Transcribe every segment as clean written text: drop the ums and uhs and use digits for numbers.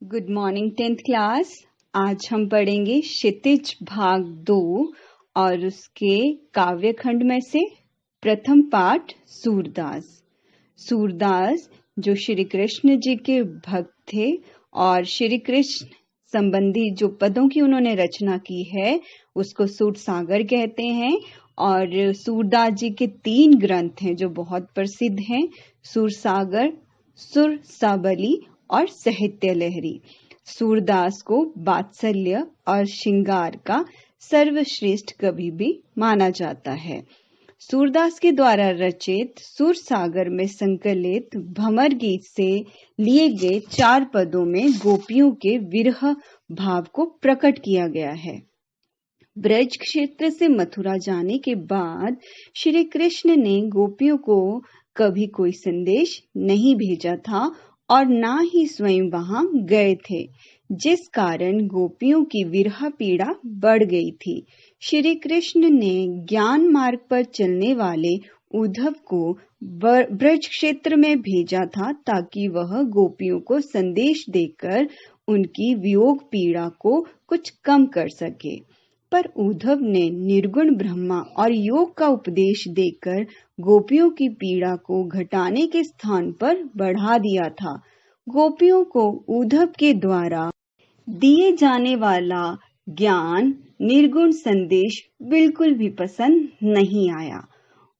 Good morning 10th class. आज हम पढ़ेंगे क्षितिज भाग 2 और उसके काव्य खंड में से प्रथम पाठ सूरदास। सूरदास जो श्री कृष्ण जी के भक्त थे और श्री कृष्ण संबंधी जो पदों की उन्होंने रचना की है उसको सूरसागर कहते हैं। और सूरदास जी के 3 ग्रंथ हैं जो बहुत प्रसिद्ध हैं, सूरसागर, सुरसावली और साहित्य लहरी। सूरदास को वात्सल्य और श्रृंगार का सर्वश्रेष्ठ कवि भी माना जाता है। सूरदास के द्वारा रचित सुरसागर में संकलित भंवर गीत से लिए गए 4 पदों में गोपियों के विरह भाव को प्रकट किया गया है। ब्रज क्षेत्र से मथुरा जाने के बाद श्री कृष्ण ने गोपियों को कभी कोई संदेश नहीं भेजा था और ना ही स्वयं वहां गए थे, जिस कारण गोपियों की विरह पीड़ा बढ़ गई थी। श्री कृष्ण ने ज्ञान मार्ग पर चलने वाले उद्धव को ब्रज क्षेत्र में भेजा था ताकि वह गोपियों को संदेश देकर उनकी वियोग पीड़ा को कुछ कम कर सके। पर उद्धव ने निर्गुण ब्रह्मा और योग का उपदेश देकर गोपियों की पीड़ा को घटाने के स्थान पर बढ़ा दिया था। गोपियों को उद्धव के द्वारा दिए जाने वाला ज्ञान निर्गुण संदेश बिल्कुल भी पसंद नहीं आया।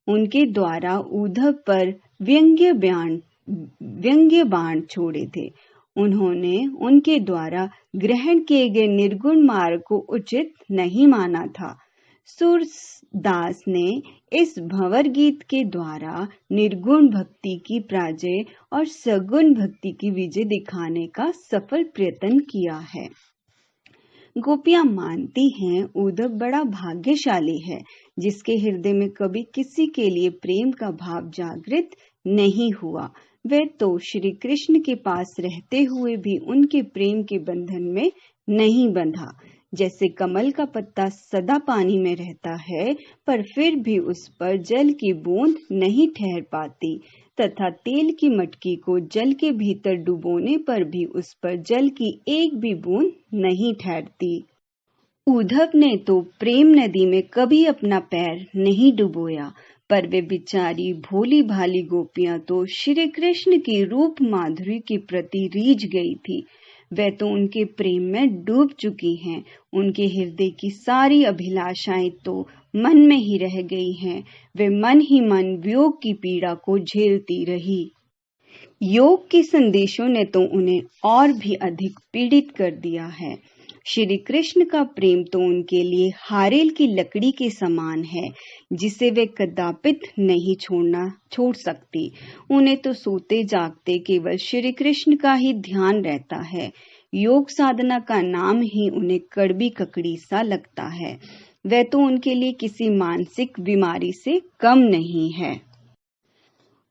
उनके द्वारा उद्धव पर व्यंग्य बाण छोड़े थे। उन्होंने उनके द्वारा ग्रहण किए गए निर्गुण मार्ग को उचित नहीं माना था। सूरदास ने इस भंवर गीत के द्वारा निर्गुण भक्ति की पराजय और सगुण भक्ति की विजय दिखाने का सफल प्रयत्न किया है। गोपियां मानती हैं उद्धव बड़ा भाग्यशाली है जिसके हृदय में कभी किसी के लिए प्रेम का भाव जागृत नहीं हुआ। वह तो श्री कृष्ण के पास रहते हुए भी उनके प्रेम के बंधन में नहीं बंधा। जैसे कमल का पत्ता सदा पानी में रहता है पर फिर भी उस पर जल की बूंद नहीं ठहर पाती, तथा तेल की मटकी को जल के भीतर डुबोने पर भी उस पर जल की एक भी बूंद नहीं ठहरती। उद्धव ने तो प्रेम नदी में कभी अपना पैर नहीं डुबोया, पर वे बिचारी भोली भाली गोपियां तो श्री कृष्ण की रूप माधुरी के प्रति रीझ गई थी। वे तो उनके प्रेम में डूब चुकी हैं। उनके हृदय की सारी अभिलाषाएं तो मन में ही रह गई हैं। वे मन ही मन वियोग की पीड़ा को झेलती रही। योग के संदेशों ने तो उन्हें और भी अधिक पीड़ित कर दिया है। श्री कृष्ण का प्रेम तो उनके लिए हारेल की लकड़ी के समान है जिसे वे कदापित नहीं छोड़ सकती। उन्हें तो सोते जागते केवल श्री कृष्ण का ही ध्यान रहता है। योग साधना का नाम ही उन्हें कड़वी ककड़ी सा लगता है। वह तो उनके लिए किसी मानसिक बीमारी से कम नहीं है।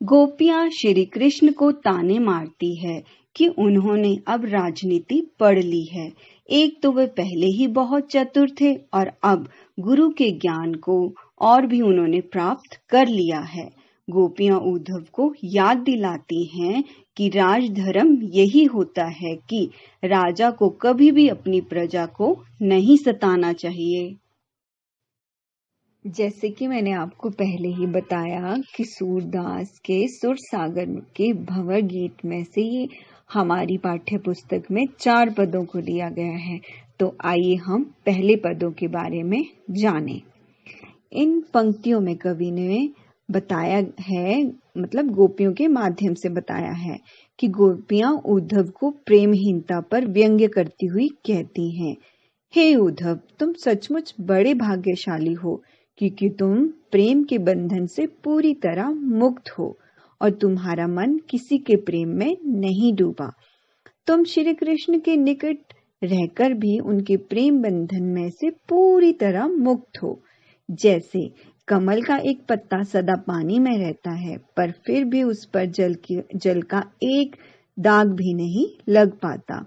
गोपियां श्री कृष्ण को ताने मारती है कि उन्होंने अब राजनीति पढ़ ली है। एक तो वे पहले ही बहुत चतुर थे और अब गुरु के ज्ञान को और भी उन्होंने प्राप्त कर लिया है। गोपियां उद्धव को याद दिलाती हैं कि राजधर्म यही होता है कि राजा को कभी भी अपनी प्रजा को नहीं सताना चाहिए। जैसे कि मैंने आपको पहले ही बताया कि सूरदास के सुरसागर के भंवर गीत में से ये हमारी पाठ्य पुस्तक में 4 पदों को लिया गया है। तो आइए हम पहले पदों के बारे में जानें। इन पंक्तियों में कवि ने बताया है, मतलब गोपियों के माध्यम से बताया है कि गोपियां उद्धव को प्रेमहीनता पर व्यंग्य करती हुई कहती हैं, हे उद्धव, तुम सचमुच बड़े भाग्यशाली हो क्योंकि तुम प्रेम के बंधन से पूरी तरह मुक्त हो और तुम्हारा मन किसी के प्रेम में नहीं डूबा। तुम श्री कृष्ण के निकट रहकर भी उनके प्रेम बंधन में से पूरी तरह मुक्त हो। जैसे कमल का एक पत्ता सदा पानी में रहता है पर फिर भी उस पर जल का एक दाग भी नहीं लग पाता,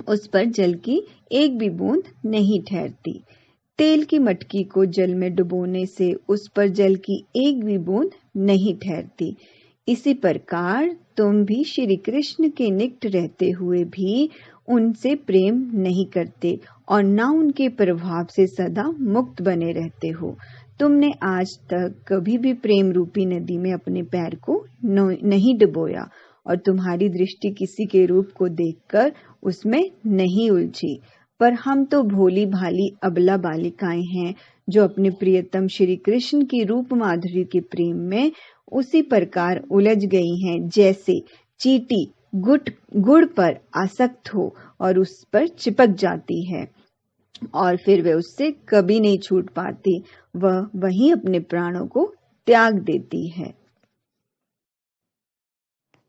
उस पर जल की एक भी बूंद नहीं ठहरती। तेल की मटकी को जल में डुबोने से उस पर जल की एक भी बूंद नहीं ठहरती। इसी प्रकार तुम भी श्री कृष्ण के निकट रहते हुए भी उनसे प्रेम नहीं करते और न उनके प्रभाव से सदा मुक्त बने रहते हो। तुमने आज तक कभी भी प्रेम रूपी नदी में अपने पैर को नहीं डुबोया और तुम्हारी दृष्टि किसी के रूप को देखकर उसमें नहीं उलझी। पर हम तो भोली भाली अबला बालिकाएं हैं जो अपने प्रियतम श्री कृष्ण की रूप माधुरी के प्रेम में उसी प्रकार उलझ गई हैं जैसे चींटी गुड़ पर आसक्त हो और उस पर चिपक जाती है और फिर वह उससे कभी नहीं छूट पाती। वह वहीं अपने प्राणों को त्याग देती है।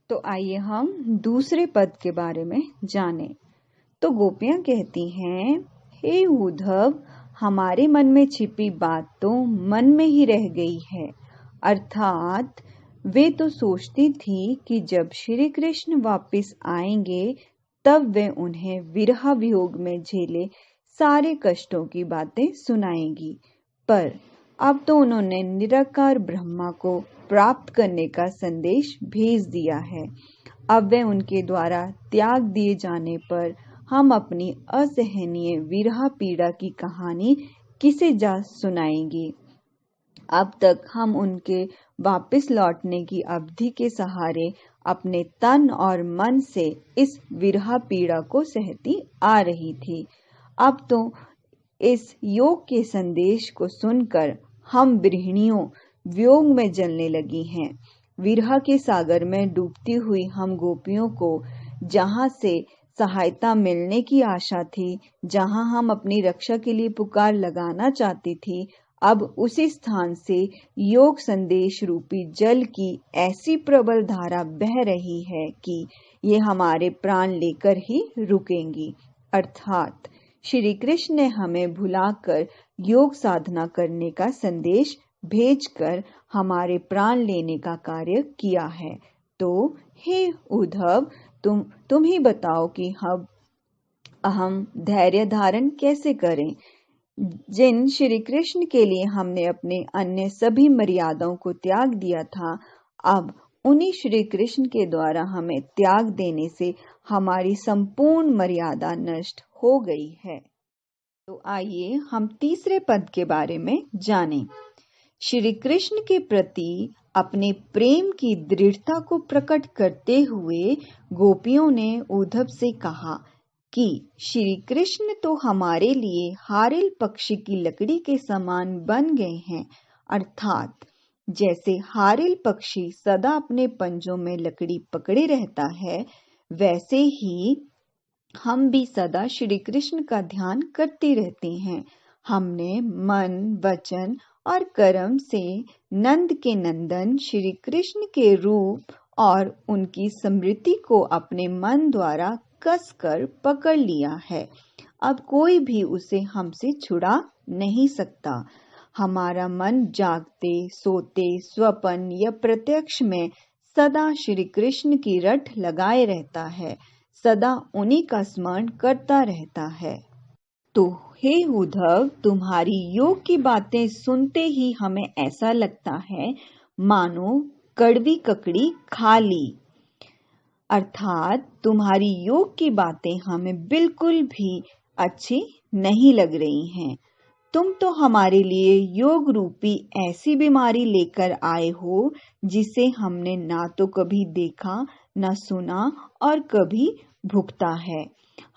तो आइए हम दूसरे पद के बारे में जानें। तो गोपियां कहती हैं, हे उद्धव, हमारे मन में छिपी बात तो मन में ही रह गई है। अर्थात वे तो सोचती थी कि जब श्री कृष्ण वापस आएंगे तब वे उन्हें विरह वियोग में झेले सारे कष्टों की बातें सुनाएंगी। पर अब तो उन्होंने निराकार ब्रह्मा को प्राप्त करने का संदेश भेज दिया है। अब वे उनके द्वारा त्याग दिए जाने पर हम अपनी असहनीय विरह पीड़ा की कहानी किसे जा सुनाएंगे। अब तक हम उनके वापस लौटने की अवधि के सहारे अपने तन और मन से इस विरह पीड़ा को सहती आ रही थी। अब तो इस योग के संदेश को सुनकर हम गृहिणियों वियोग में जलने लगी हैं। विरह के सागर में डूबती हुई हम गोपियों को जहां से सहायता मिलने की आशा थी, जहां हम अपनी रक्षा के लिए पुकार लगाना चाहती थी, अब उसी स्थान से योग संदेश रूपी जल की ऐसी प्रबल धारा बह रही है कि ये हमारे प्राण लेकर ही रुकेंगी। अर्थात श्री कृष्ण ने हमें भुलाकर योग साधना करने का संदेश भेजकर हमारे प्राण लेने का कार्य किया है। तो हे उद्धव, तुम ही बताओ कि हम धैर्य धारण कैसे करें। जिन श्री कृष्ण के लिए हमने अपने अन्य सभी मर्यादाओं को त्याग दिया था, अब उन्हीं श्री कृष्ण के द्वारा हमें त्याग देने से हमारी संपूर्ण मर्यादा नष्ट हो गई है। तो आइए हम तीसरे पद के बारे में जानें। श्री कृष्ण के प्रति अपने प्रेम की दृढ़ता को प्रकट करते हुए गोपियों ने उद्धव से कहा कि श्री कृष्ण तो हमारे लिए हारिल पक्षी की लकड़ी के समान बन गए हैं। अर्थात जैसे हारिल पक्षी सदा अपने पंजों में लकड़ी पकड़े रहता है, वैसे ही हम भी सदा श्री कृष्ण का ध्यान करते रहते हैं। हमने मन, वचन और कर्म से नंद के नंदन श्री कृष्ण के रूप और उनकी स्मृति को अपने मन द्वारा कसकर पकड़ लिया है। अब कोई भी उसे हमसे छुड़ा नहीं सकता। हमारा मन जागते, सोते, स्वप्न या प्रत्यक्ष में सदा श्री कृष्ण की रट लगाए रहता है, सदा उन्हीं का स्मरण करता रहता है। तो हे उद्धव, तुम्हारी योग की बातें सुनते ही हमें ऐसा लगता है मानो कड़वी ककड़ी खा ली। अर्थात तुम्हारी योग की बातें हमें बिल्कुल भी अच्छी नहीं लग रही हैं। तुम तो हमारे लिए योग रूपी ऐसी बीमारी लेकर आए हो जिसे हमने ना तो कभी देखा, ना सुना और कभी भुगता है।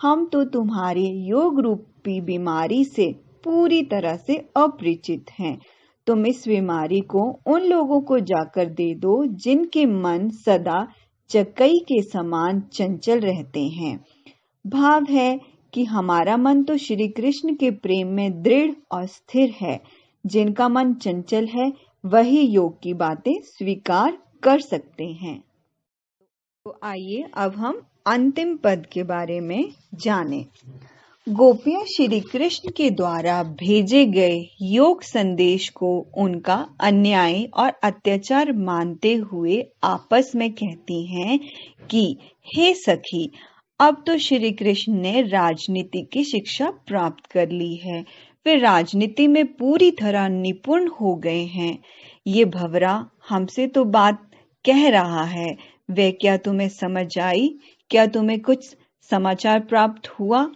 हम तो तुम्हारे योग रूपी बीमारी से पूरी तरह से अपरिचित हैं। तुम इस बीमारी को उन लोगों को जाकर दे दो जिनके मन सदा चकई के समान चंचल रहते हैं। भाव है कि हमारा मन तो श्री कृष्ण के प्रेम में दृढ़ और स्थिर है। जिनका मन चंचल है वही योग की बातें स्वीकार कर सकते हैं। तो आइए अब हम अंतिम पद के बारे में जानें। गोपियां श्री कृष्ण के द्वारा भेजे गए योग संदेश को उनका अन्याय और अत्याचार मानते हुए आपस में कहती हैं कि हे सखी, अब तो श्री कृष्ण ने राजनीति की शिक्षा प्राप्त कर ली है। वे राजनीति में पूरी तरह निपुण हो गए हैं। ये भंवरा हमसे तो बात कह रहा है वह क्या तुम्हें समझ आई? क्या तुम्हें कुछ समाचार प्राप्त हुआ?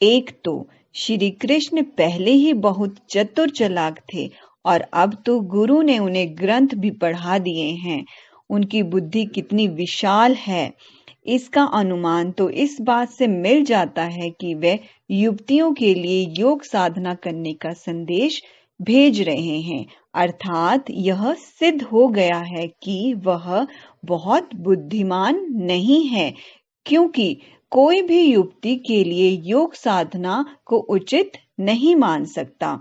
एक तो श्री कृष्ण पहले ही बहुत चतुर चालाक थे और अब तो गुरु ने उन्हें ग्रंथ भी पढ़ा दिए हैं। उनकी बुद्धि कितनी विशाल है, इसका अनुमान तो इस बात से मिल जाता है कि वे युवतियों के लिए योग साधना करने का संदेश भेज रहे हैं। अर्थात यह सिद्ध हो गया है कि वह बहुत बुद्धिमान नहीं है, क्योंकि कोई भी युक्ति के लिए योग साधना को उचित नहीं मान सकता।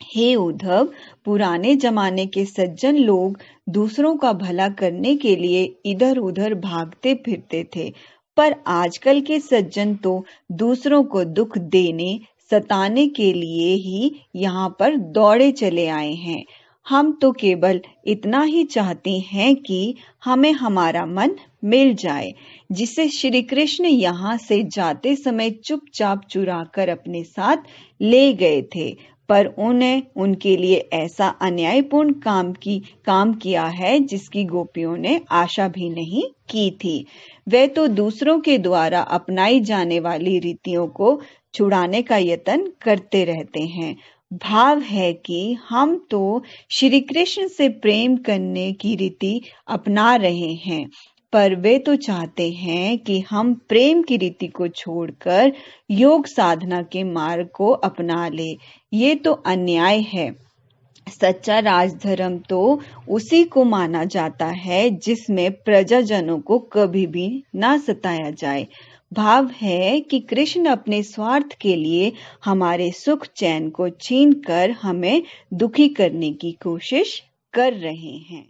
हे उद्धव, पुराने जमाने के सज्जन लोग दूसरों का भला करने के लिए इधर उधर भागते फिरते थे, पर आजकल के सज्जन तो दूसरों को दुख देने सताने के लिए ही यहाँ पर दौड़े चले आए हैं। हम तो केवल इतना ही चाहते हैं कि हमें हमारा मन मिल जाए, जिसे श्री कृष्ण यहाँ से जाते समय चुपचाप चुराकर अपने साथ ले गए थे, पर उन्हें उनके लिए ऐसा अन्यायपूर्ण काम किया है जिसकी गोपियों ने आशा भी नहीं की थी। वे तो दूसरों के द्वारा अपनाई जाने वाली रीतियों को छुड़ाने का यत्न करते रहते हैं। भाव है कि हम तो श्री कृष्ण से प्रेम करने की रीति अपना रहे हैं, पर वे तो चाहते हैं कि हम प्रेम की रीति को छोड़कर योग साधना के मार्ग को अपना ले। ये तो अन्याय है। सच्चा राजधर्म तो उसी को माना जाता है जिसमें प्रजाजनों को कभी भी ना सताया जाए। भाव है कि कृष्ण अपने स्वार्थ के लिए हमारे सुख चैन को छीनकर हमें दुखी करने की कोशिश कर रहे हैं।